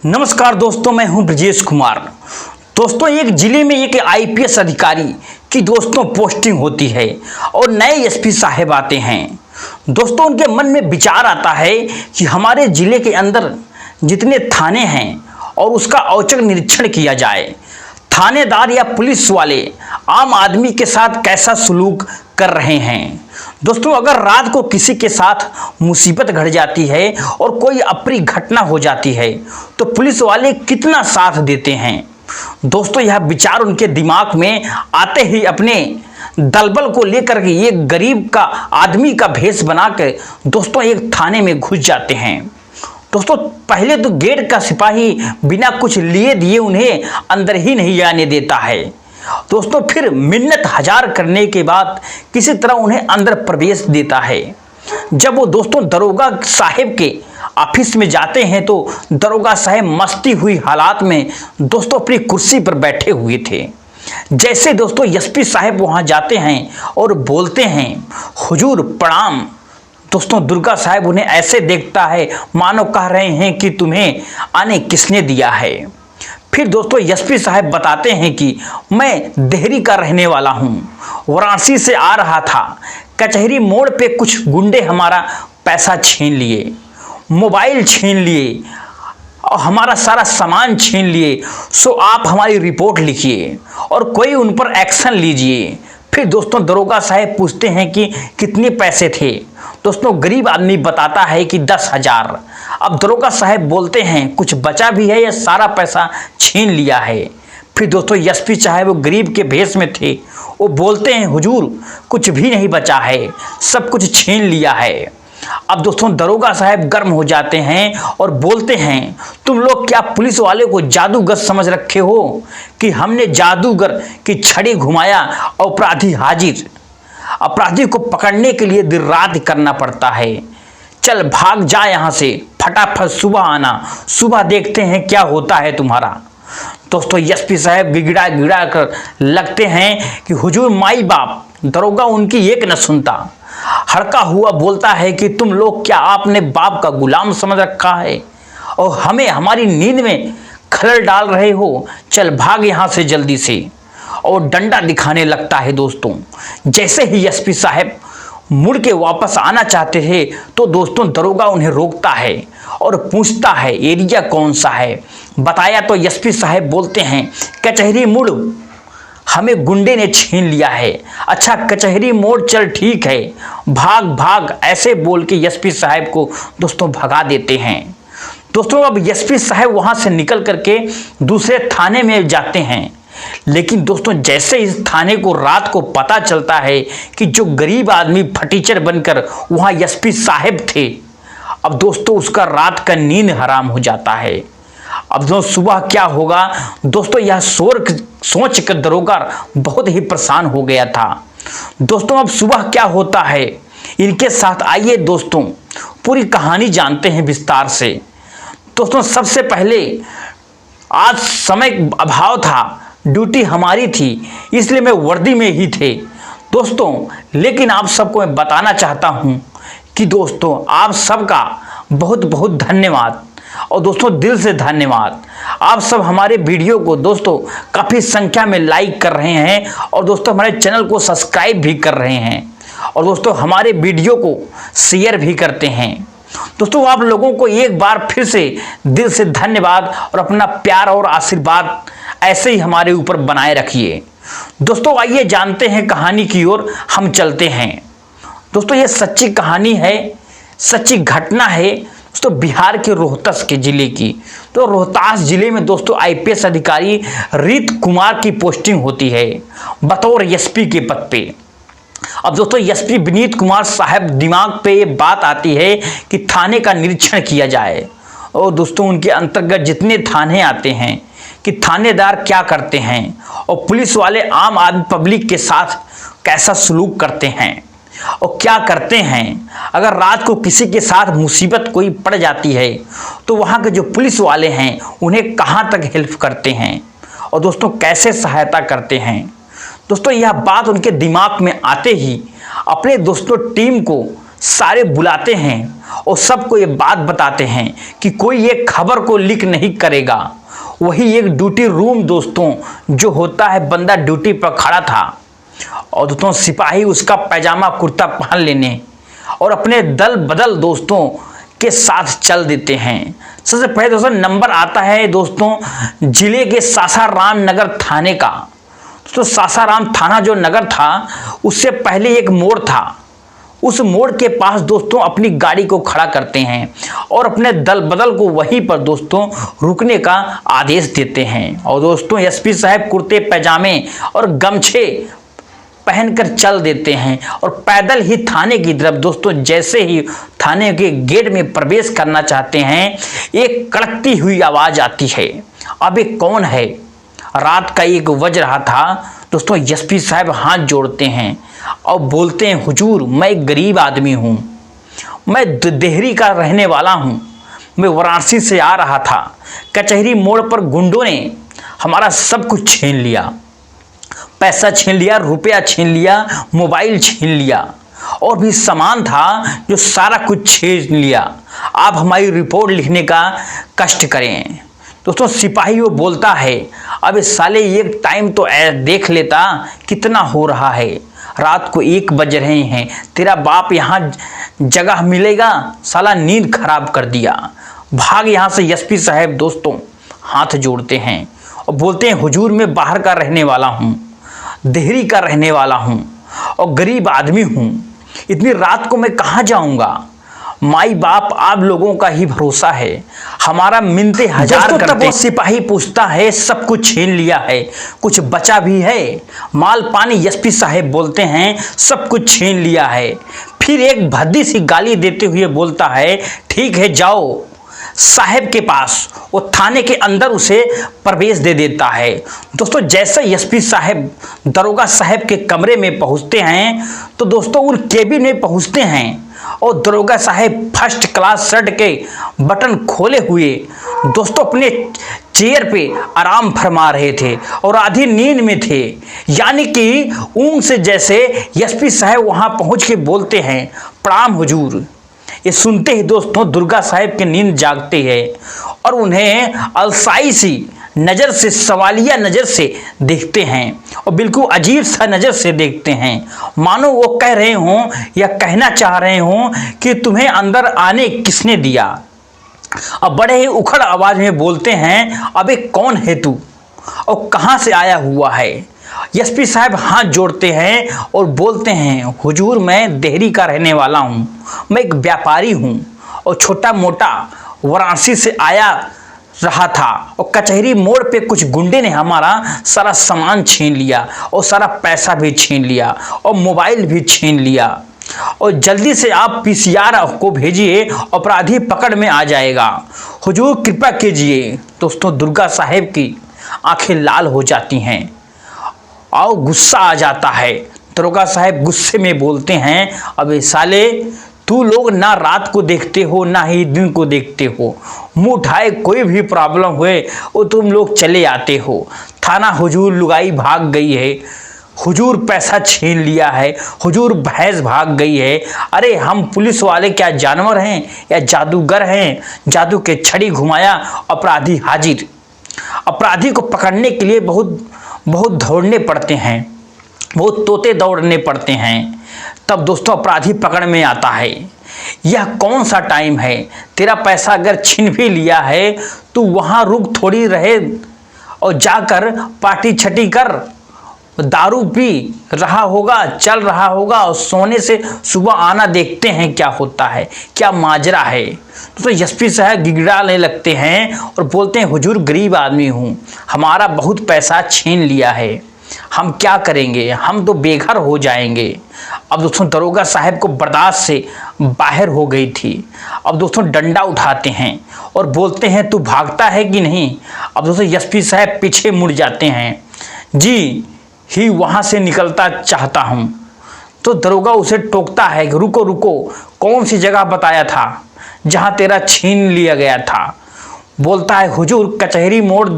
नमस्कार दोस्तों, मैं हूं ब्रजेश कुमार। दोस्तों, एक जिले में एक आईपीएस अधिकारी की दोस्तों पोस्टिंग होती है और नए एसपी साहब आते हैं। दोस्तों, उनके मन में विचार आता है कि हमारे जिले के अंदर जितने थाने हैं और उसका औचक निरीक्षण किया जाए। थानेदार या पुलिस वाले आम आदमी के साथ कैसा सलूक कर रहे हैं। दोस्तों, अगर रात को किसी के साथ मुसीबत घट जाती है और कोई अप्रिय घटना हो जाती है तो पुलिस वाले कितना साथ देते हैं। दोस्तों, यह विचार उनके दिमाग में आते ही अपने दलबल को लेकर के एक गरीब का आदमी का भेष बना के दोस्तों एक थाने में घुस जाते हैं। दोस्तों, पहले तो गेट का सिपाही बिना कुछ लिए दिए उन्हें अंदर ही नहीं आने देता है। दोस्तों, फिर मिन्नत हजार करने के बाद किसी तरह उन्हें अंदर प्रवेश देता है। जब वो दोस्तों दरोगा साहब के ऑफिस में जाते हैं तो दरोगा साहब मस्ती हुई हालात में दोस्तों अपनी कुर्सी पर बैठे हुए थे। जैसे दोस्तों एसपी साहब वहां जाते हैं और बोलते हैं, हुजूर प्रणाम। दोस्तों, दुर्गा साहब उन्हें ऐसे देखता है मानो कह रहे हैं कि तुम्हें आने किसने दिया है। फिर दोस्तों एसपी साहब बताते हैं कि मैं देहरी का रहने वाला हूं, वाराणसी से आ रहा था। कचहरी मोड़ पे कुछ गुंडे हमारा पैसा छीन लिए, मोबाइल छीन लिए और हमारा सारा सामान छीन लिए। सो आप हमारी रिपोर्ट लिखिए और कोई उन पर एक्शन लीजिए। फिर दोस्तों दरोगा साहब पूछते हैं कि कितने पैसे थे। दोस्तों, गरीब आदमी बताता है कि 10,000। अब दरोगा साहब बोलते हैं कुछ बचा भी है या सारा पैसा छीन लिया है। फिर दोस्तों एसपी चाहे वो गरीब के भेष में थे, वो बोलते हैं हुजूर कुछ भी नहीं बचा है, सब कुछ छीन लिया है। अब दोस्तों दरोगा साहब गर्म हो जाते हैं और बोलते हैं, तुम लोग क्या पुलिस वाले को जादूगर समझ रखे हो कि हमने जादूगर की छड़ी घुमाया और अपराधी हाजिर। अपराधी को पकड़ने के लिए दिन रात करना पड़ता है। चल भाग जा यहाँ से, फटाफट सुबह आना, सुबह देखते हैं क्या होता है तुम्हारा। दोस्तों एसपी साहब गिड़ा गिड़ा कर लगते हैं कि हुजूर माई बाप। दरोगा उनकी एक न सुनता, हड़का हुआ बोलता है कि तुम लोग क्या आपने बाप का गुलाम समझ रखा है और हमें हमारी नींद में खलल डाल रहे हो। चल भाग यहाँ से जल्दी से। और डंडा दिखाने लगता है। दोस्तों, जैसे ही एसपी साहब मुड़ के वापस आना चाहते हैं तो दोस्तों दरोगा उन्हें रोकता है और पूछता है एरिया कौन सा है। बताया तो एसपी साहब बोलते हैं कचहरी मोड़ हमें गुंडे ने छीन लिया है। अच्छा कचहरी मोड़, चल ठीक है, भाग भाग, ऐसे बोल के एसपी साहब को दोस्तों भगा देते हैं। दोस्तों, अब एसपी साहब वहां से निकल करके दूसरे थाने में जाते हैं। लेकिन दोस्तों जैसे इस थाने को रात को पता चलता है कि जो गरीब आदमी फटीचर बनकर वहां एसपी साहब थे, अब दोस्तों उसका रात का नींद हराम हो जाता है। अब जो सुबह क्या होगा दोस्तों, यह सोच कर दरोगा बहुत ही परेशान हो गया था। दोस्तों, अब सुबह क्या होता है इनके साथ, आइए दोस्तों पूरी कहानी जानते हैं विस्तार से। दोस्तों, सबसे पहले आज समय अभाव था, ड्यूटी हमारी थी, इसलिए मैं वर्दी में ही थे दोस्तों। लेकिन आप सबको मैं बताना चाहता हूं कि दोस्तों आप सबका बहुत बहुत धन्यवाद और दोस्तों दिल से धन्यवाद। आप सब हमारे वीडियो को दोस्तों काफ़ी संख्या में लाइक कर रहे हैं और दोस्तों हमारे चैनल को सब्सक्राइब भी कर रहे हैं और दोस्तों हमारे वीडियो को शेयर भी करते हैं। दोस्तों, आप लोगों को एक बार फिर से दिल से धन्यवाद और अपना प्यार और आशीर्वाद ऐसे ही हमारे ऊपर बनाए रखिए। दोस्तों, आइए जानते हैं कहानी की ओर हम चलते हैं। दोस्तों, ये सच्ची कहानी है, सच्ची घटना है दोस्तों बिहार के रोहतास के जिले की। तो रोहतास जिले में दोस्तों आईपीएस अधिकारी रीत कुमार की पोस्टिंग होती है बतौर एसपी के पद पे। अब दोस्तों एसपी विनीत कुमार साहब दिमाग पे ये बात आती है कि थाने का निरीक्षण किया जाए और दोस्तों उनके अंतर्गत जितने थाने आते हैं कि थानेदार क्या करते हैं और पुलिस वाले आम आदमी पब्लिक के साथ कैसा सलूक करते हैं और क्या करते हैं। अगर रात को किसी के साथ मुसीबत कोई पड़ जाती है तो वहाँ के जो पुलिस वाले हैं उन्हें कहाँ तक हेल्प करते हैं और दोस्तों कैसे सहायता करते हैं। दोस्तों यह बात उनके दिमाग में आते ही अपने दोस्तों टीम को सारे बुलाते हैं और सबको ये बात बताते हैं कि कोई ये खबर को लीक नहीं करेगा। वही एक ड्यूटी रूम दोस्तों जो होता है, बंदा ड्यूटी पर खड़ा था और दोस्तों सिपाही उसका पैजामा कुर्ता पहन लेने और अपने दल बदल दोस्तों के साथ चल देते हैं। सबसे पहले दोस्तों नंबर आता है दोस्तों जिले के सासाराम नगर थाने का। तो सासाराम थाना जो नगर था उससे पहले एक मोड़ था, उस मोड़ के पास दोस्तों अपनी गाड़ी को खड़ा करते हैं और अपने दल बदल को वहीं पर दोस्तों रुकने का आदेश देते हैं। और दोस्तों एसपी साहब कुर्ते पैजामे और गमछे पहनकर चल देते हैं और पैदल ही थाने की तरफ दोस्तों जैसे ही थाने के गेट में प्रवेश करना चाहते हैं, एक कड़कती हुई आवाज आती है। अब ये कौन है? रात का एक बज रहा था दोस्तों। एसपी साहब हाथ जोड़ते हैं और बोलते हैं, हुजूर मैं एक गरीब आदमी हूँ, मैं देहरी का रहने वाला हूँ, मैं वाराणसी से आ रहा था। कचहरी मोड़ पर गुंडों ने हमारा सब कुछ छीन लिया, पैसा छीन लिया, रुपया छीन लिया, मोबाइल छीन लिया और भी सामान था जो सारा कुछ छीन लिया। आप हमारी रिपोर्ट लिखने का कष्ट करें। दोस्तों सिपाही वो बोलता है, अबे साले एक टाइम तो देख लेता कितना हो रहा है, रात को 1 बज रहे हैं, तेरा बाप यहाँ जगह मिलेगा, साला नींद खराब कर दिया, भाग यहाँ से। एसपी साहब दोस्तों हाथ जोड़ते हैं और बोलते हैं, हुजूर मैं बाहर का रहने वाला हूँ, देहरी का रहने वाला हूँ और गरीब आदमी हूँ, इतनी रात को मैं कहाँ जाऊँगा? माई बाप आप लोगों का ही भरोसा है, हमारा मिन्नतें हजार करते हैं। सिपाही पूछता है, सब कुछ छीन लिया है, कुछ बचा भी है? माल पानी एसपी साहब बोलते हैं, सब कुछ छीन लिया है। फिर एक भद्दी सी गाली देते हुए बोलता है, ठीक है जाओ साहब के पास। वो थाने के अंदर उसे प्रवेश दे देता है। दोस्तों जैसे एसपी साहब दरोगा साहब के कमरे में पहुंचते हैं तो दोस्तों उन केबिन में पहुंचते हैं और दरोगा साहब फर्स्ट क्लास शर्ट के बटन खोले हुए दोस्तों अपने चेयर पे आराम फरमा रहे थे और आधी नींद में थे, यानी कि ऊँग से। जैसे एसपी साहब वहाँ पहुँच के बोलते हैं, प्रणाम हुजूर। ये सुनते ही दोस्तों दुर्गा साहब की नींद जागती है और उन्हें अलसाई सी नज़र से, सवालिया नज़र से देखते हैं और बिल्कुल अजीब सा नज़र से देखते हैं, मानो वो कह रहे हों या कहना चाह रहे हों कि तुम्हें अंदर आने किसने दिया। अब बड़े ही उखड़ आवाज़ में बोलते हैं, अबे कौन है तू और कहाँ से आया हुआ है? एसपी साहब हाथ जोड़ते हैं और बोलते हैं, हुजूर मैं देहरी का रहने वाला हूँ, मैं एक व्यापारी हूँ और छोटा मोटा वाराणसी से आया रहा था और कचहरी मोड़ पे कुछ गुंडे ने हमारा सारा सामान छीन लिया और सारा पैसा भी छीन लिया और मोबाइल भी छीन लिया और जल्दी से आप पीसीआर को भेजिए, अपराधी पकड़ में आ जाएगा, हुजूर कृपा कीजिए। दोस्तों दुर्गा साहब की आंखें लाल हो जाती हैं और गुस्सा आ जाता है। दरोगा साहब गुस्से में बोलते हैं, अबे साले तू लोग ना रात को देखते हो ना ही दिन को देखते हो, मुंह उठाए कोई भी प्रॉब्लम हुए वो तुम लोग चले आते हो। थाना हुजूर लुगाई भाग गई है, हुजूर पैसा छीन लिया है, हुजूर भैंस भाग गई है। अरे हम पुलिस वाले क्या जानवर हैं या जादूगर हैं? जादू के छड़ी घुमाया, अपराधी हाजिर। अपराधी को पकड़ने के लिए बहुत दौड़ने पड़ते हैं, बहुत तोते दौड़ने पड़ते हैं, तब दोस्तों अपराधी पकड़ में आता है। यह कौन सा टाइम है? तेरा पैसा अगर छीन भी लिया है तो वहाँ रुक थोड़ी रहे और जाकर पार्टी छटी कर, दारू पी रहा होगा, चल रहा होगा और सोने से सुबह आना, देखते हैं क्या होता है, क्या माजरा है। तो एसपी साहब गिड़गिड़ाने लगते हैं और बोलते हैं, हुजूर गरीब आदमी हूँ, हमारा बहुत पैसा छीन लिया है, हम क्या करेंगे, हम तो बेघर हो जाएंगे। अब दोस्तों दरोगा साहब को बर्दाश्त से बाहर हो गई थी। अब दोस्तों डंडा उठाते हैं और बोलते हैं, तू भागता है कि नहीं? अब दोस्तों एसपी साहब पीछे मुड़ जाते हैं, जी ही वहाँ से निकलता चाहता हूँ। तो दरोगा उसे टोकता है कि रुको रुको, कौन सी जगह बताया था जहाँ तेरा छीन लिया गया था? बोलता है, हुजूर कचहरी मोड़।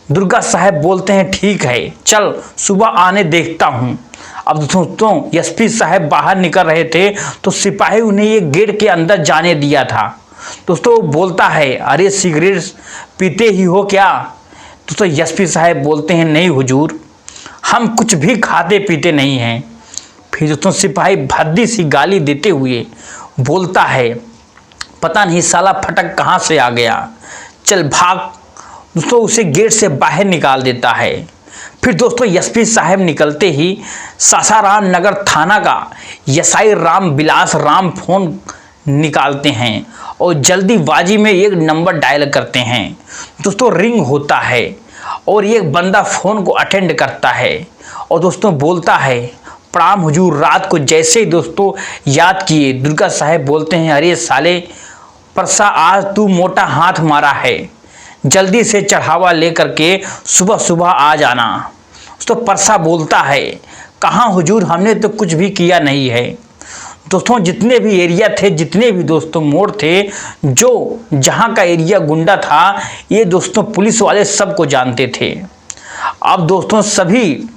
दुर्गा साहब बोलते हैं, ठीक है चल सुबह आने देखता हूँ। अब दोस्तों एसपी साहब बाहर निकल रहे थे तो सिपाही उन्हें ये गेट के अंदर जाने दिया था। दोस्तों बोलता है, अरे सिगरेट पीते ही हो क्या? दोस्तों एसपी साहब बोलते हैं, नहीं हुजूर, हम कुछ भी खाते पीते नहीं हैं। फिर दोस्तों सिपाही भद्दी सी गाली देते हुए बोलता है, पता नहीं साला फटक कहाँ से आ गया, चल भाग। दोस्तों उसे गेट से बाहर निकाल देता है। फिर दोस्तों एसपी साहब निकलते ही सासाराम नगर थाना का एसआई राम विलास राम फोन निकालते हैं और जल्दीबाजी में एक नंबर डायल करते हैं। दोस्तों रिंग होता है और एक बंदा फ़ोन को अटेंड करता है और दोस्तों बोलता है, प्रणाम हुजूर। रात को जैसे ही दोस्तों याद किए, दुर्गा साहब बोलते हैं, अरे साले परसा आज तू मोटा हाथ मारा है, जल्दी से चढ़ावा लेकर के सुबह सुबह आ जाना। तो परसा बोलता है, कहाँ हुजूर, हमने तो कुछ भी किया नहीं है। दोस्तों जितने भी एरिया थे, जितने भी दोस्तों मोड़ थे, जो जहाँ का एरिया गुंडा था, ये दोस्तों पुलिस वाले सबको जानते थे। अब दोस्तों सभी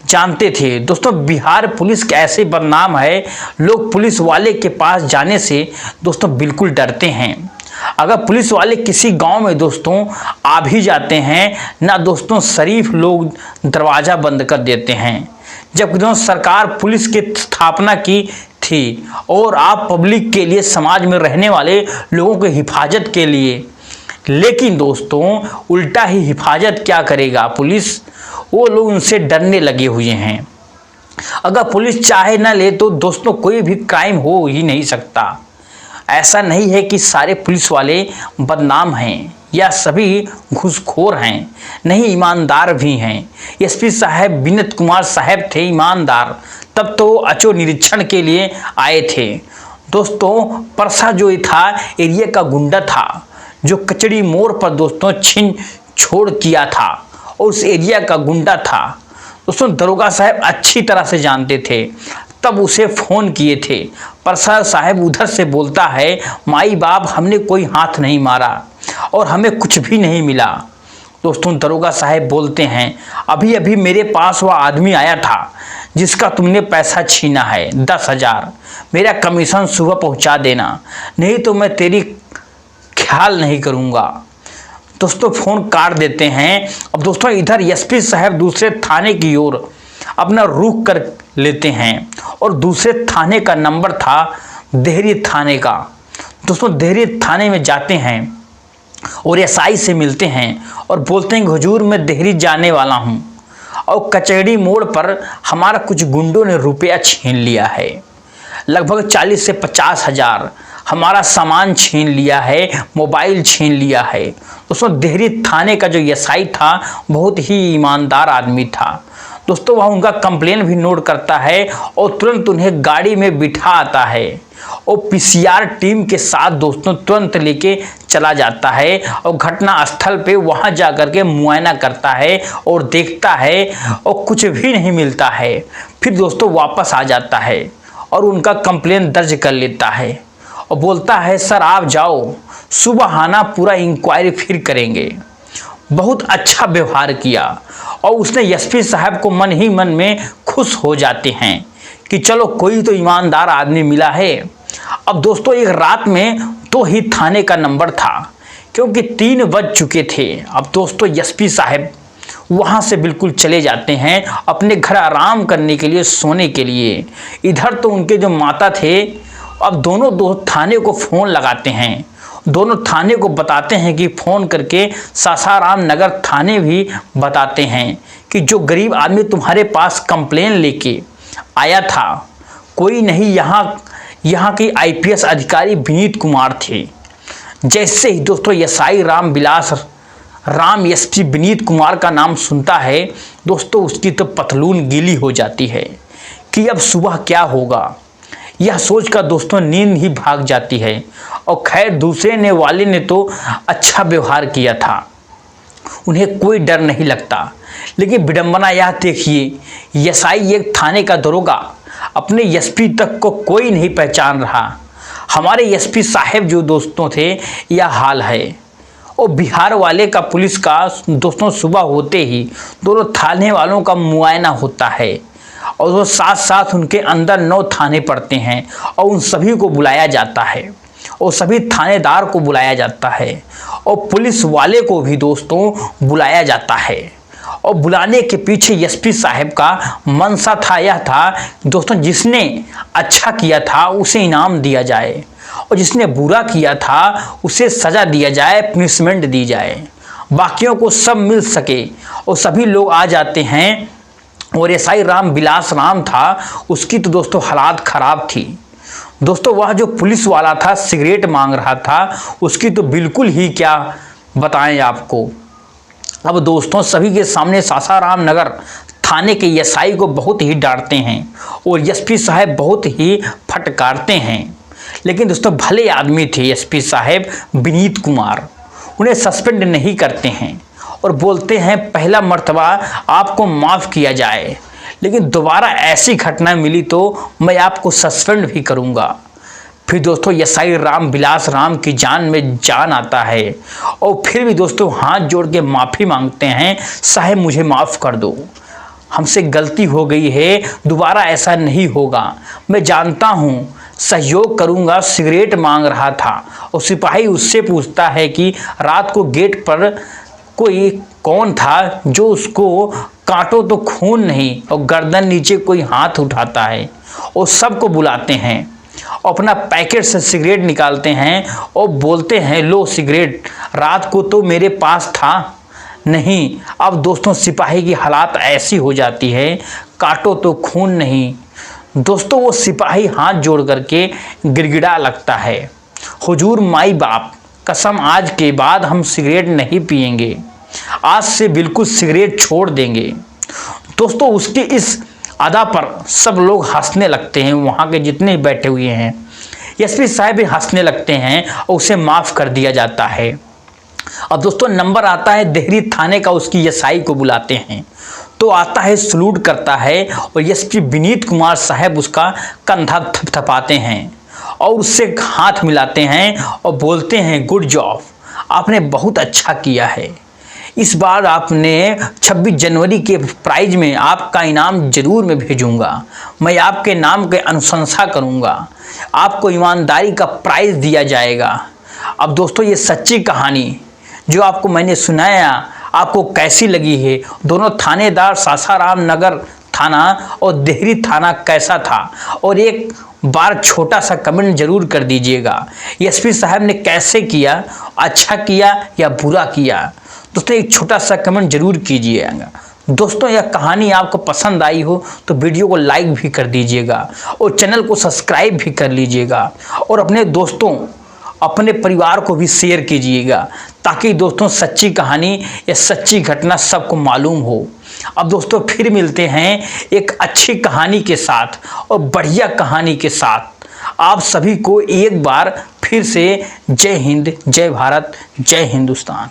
जानते थे दोस्तों बिहार पुलिस कैसे बदनाम है, लोग पुलिस वाले के पास जाने से दोस्तों बिल्कुल डरते हैं। अगर पुलिस वाले किसी गांव में दोस्तों आ भी जाते हैं ना, दोस्तों शरीफ लोग दरवाज़ा बंद कर देते हैं। जब दोस्तों सरकार पुलिस की स्थापना की थी और आप पब्लिक के लिए, समाज में रहने वाले लोगों की हिफाजत के लिए, लेकिन दोस्तों उल्टा ही हिफाजत क्या करेगा पुलिस, वो लोग उनसे डरने लगे हुए हैं। अगर पुलिस चाहे ना ले तो दोस्तों कोई भी क्राइम हो ही नहीं सकता। ऐसा नहीं है कि सारे पुलिस वाले बदनाम हैं या सभी घूसखोर हैं, नहीं, ईमानदार भी हैं। एसपी साहब विनीत कुमार साहब थे ईमानदार, तब तो अचो निरीक्षण के लिए आए थे। दोस्तों परसा जो था एरिया का गुंडा था, जो कचड़ी मोड़ पर दोस्तों छीन छोड़ किया था और उस एरिया का गुंडा था। दोस्तों दरोगा साहब अच्छी तरह से जानते थे, तब उसे फ़ोन किए थे। परसा साहब उधर से बोलता है, माई बाप हमने कोई हाथ नहीं मारा और हमें कुछ भी नहीं मिला। दोस्तों दरोगा साहब बोलते हैं, अभी अभी मेरे पास वह आदमी आया था जिसका तुमने पैसा छीना है 10,000, मेरा कमीशन सुबह पहुंचा देना, नहीं तो मैं तेरी ख्याल नहीं करूंगा। दोस्तों फ़ोन काट देते हैं। अब दोस्तों इधर एसपी साहब दूसरे थाने की ओर अपना रुख कर लेते हैं और दूसरे थाने का नंबर था देहरी थाने का। दोस्तों देहरी थाने में जाते हैं और एसआई से मिलते हैं और बोलते हैं, हुजूर मैं देहरी जाने वाला हूं और कचहरी मोड़ पर हमारा कुछ गुंडों ने रुपया छीन लिया है, लगभग 40 से 50,000 हमारा सामान छीन लिया है, मोबाइल छीन लिया है। दोस्तों देहरी थाने का जो एसआई था बहुत ही ईमानदार आदमी था। दोस्तों वह उनका कंप्लेन भी नोट करता है और तुरंत उन्हें गाड़ी में बिठा आता है और पीसीआर टीम के साथ दोस्तों तुरंत लेके चला जाता है और घटना स्थल पे वहां जाकर के मुआयना करता है और देखता है और कुछ भी नहीं मिलता है। फिर दोस्तों वापस आ जाता है और उनका कंप्लेन दर्ज कर लेता है और बोलता है, सर आप जाओ, सुबह आना, पूरा इंक्वायरी फिर करेंगे। बहुत अच्छा व्यवहार किया और उसने एसपी साहब को मन ही मन में खुश हो जाते हैं कि चलो कोई तो ईमानदार आदमी मिला है। अब दोस्तों एक रात में 2 ही थाने का नंबर था क्योंकि 3 बज चुके थे। अब दोस्तों एसपी साहब वहाँ से बिल्कुल चले जाते हैं अपने घर आराम करने के लिए, सोने के लिए। इधर तो उनके जो माता थे, अब दोनों थाने को फ़ोन लगाते हैं, दोनों थाने को बताते हैं कि फ़ोन करके सासाराम नगर थाने भी बताते हैं कि जो गरीब आदमी तुम्हारे पास कंप्लेन लेके आया था कोई नहीं, यहाँ के आईपीएस अधिकारी विनीत कुमार थे। जैसे ही दोस्तों एसआई राम विलास राम एसपी विनीत कुमार का नाम सुनता है दोस्तों उसकी तो पतलून गीली हो जाती है कि अब सुबह क्या होगा। यह सोचकर दोस्तों नींद ही भाग जाती है। और खैर दूसरे ने वाले ने तो अच्छा व्यवहार किया था, उन्हें कोई डर नहीं लगता। लेकिन विडंबना यह देखिए, एसआई एक थाने का दरोगा अपने एसपी तक को कोई नहीं पहचान रहा। हमारे एसपी साहब जो दोस्तों थे यह हाल है। और बिहार वाले का पुलिस का दोस्तों सुबह होते ही दोनों थाने वालों का मुआयना होता है और वो साथ साथ उनके अंदर 9 थाने पड़ते हैं और उन सभी को बुलाया जाता है और सभी थानेदार को बुलाया जाता है और पुलिस वाले को भी दोस्तों बुलाया जाता है। और बुलाने के पीछे एसपी साहब का मंशा था, यह था दोस्तों जिसने अच्छा किया था उसे इनाम दिया जाए और जिसने बुरा किया था उसे सज़ा दिया जाए, पनिशमेंट दी जाए, बाकियों को सब मिल सके। और सभी लोग आ जाते हैं और एसआई राम बिलास राम था, उसकी तो दोस्तों हालात ख़राब थी दोस्तों। वह जो पुलिस वाला था सिगरेट मांग रहा था, उसकी तो बिल्कुल ही क्या बताएं आपको। अब दोस्तों सभी के सामने सासाराम नगर थाने के एसआई को बहुत ही डांटते हैं और एसपी साहब बहुत ही फटकारते हैं। लेकिन दोस्तों भले आदमी थे एसपी साहब विनीत कुमार, उन्हें सस्पेंड नहीं करते हैं और बोलते हैं पहला मर्तबा आपको माफ़ किया जाए, लेकिन दोबारा ऐसी घटना मिली तो मैं आपको सस्पेंड भी करूंगा। फिर दोस्तों एसआई राम बिलास राम की जान में जान आता है और फिर भी दोस्तों हाथ जोड़ के माफ़ी मांगते हैं, साहब मुझे माफ़ कर दो, हमसे गलती हो गई है, दोबारा ऐसा नहीं होगा। मैं जानता हूँ सहयोग करूँगा। सिगरेट मांग रहा था और सिपाही उससे पूछता है कि रात को गेट पर कोई कौन था जो उसको काटो तो खून नहीं, और गर्दन नीचे कोई हाथ उठाता है और सबको बुलाते हैं, अपना पैकेट से सिगरेट निकालते हैं और बोलते हैं लो सिगरेट, रात को तो मेरे पास था नहीं। अब दोस्तों सिपाही की हालात ऐसी हो जाती है, काटो तो खून नहीं। दोस्तों वो सिपाही हाथ जोड़ करके गिड़गिड़ा लगता है, हुजूर माई बाप कसम आज के बाद हम सिगरेट नहीं पिएंगे, आज से बिल्कुल सिगरेट छोड़ देंगे। दोस्तों उसकी इस अदा पर सब लोग हंसने लगते हैं, वहाँ के जितने बैठे हुए हैं। एसपी साहब भी हंसने लगते हैं और उसे माफ़ कर दिया जाता है। अब दोस्तों नंबर आता है देहरी थाने का, उसकी एसआई को बुलाते हैं तो आता है, सलूट करता है और एसपी विनीत कुमार साहब उसका कंधा थपथपाते हैं और उससे हाथ मिलाते हैं और बोलते हैं गुड जॉब, आपने बहुत अच्छा किया है। इस बार आपने 26 जनवरी के प्राइज में आपका इनाम जरूर मैं भेजूंगा, मैं आपके नाम के अनुशंसा करूंगा, आपको ईमानदारी का प्राइज दिया जाएगा। अब दोस्तों ये सच्ची कहानी जो आपको मैंने सुनाया आपको कैसी लगी है? दोनों थानेदार सासाराम नगर थाना और देहरी थाना कैसा था? और एक बार छोटा सा कमेंट जरूर कर दीजिएगा, एसपी साहब ने कैसे किया, अच्छा किया या बुरा किया? दोस्तों एक छोटा सा कमेंट जरूर कीजिएगा। दोस्तों यह कहानी आपको पसंद आई हो तो वीडियो को लाइक भी कर दीजिएगा और चैनल को सब्सक्राइब भी कर लीजिएगा और अपने दोस्तों अपने परिवार को भी शेयर कीजिएगा, ताकि दोस्तों सच्ची कहानी या सच्ची घटना सबको मालूम हो। अब दोस्तों फिर मिलते हैं एक अच्छी कहानी के साथ और बढ़िया कहानी के साथ। आप सभी को एक बार फिर से जय हिंद, जय भारत, जय हिंदुस्तान।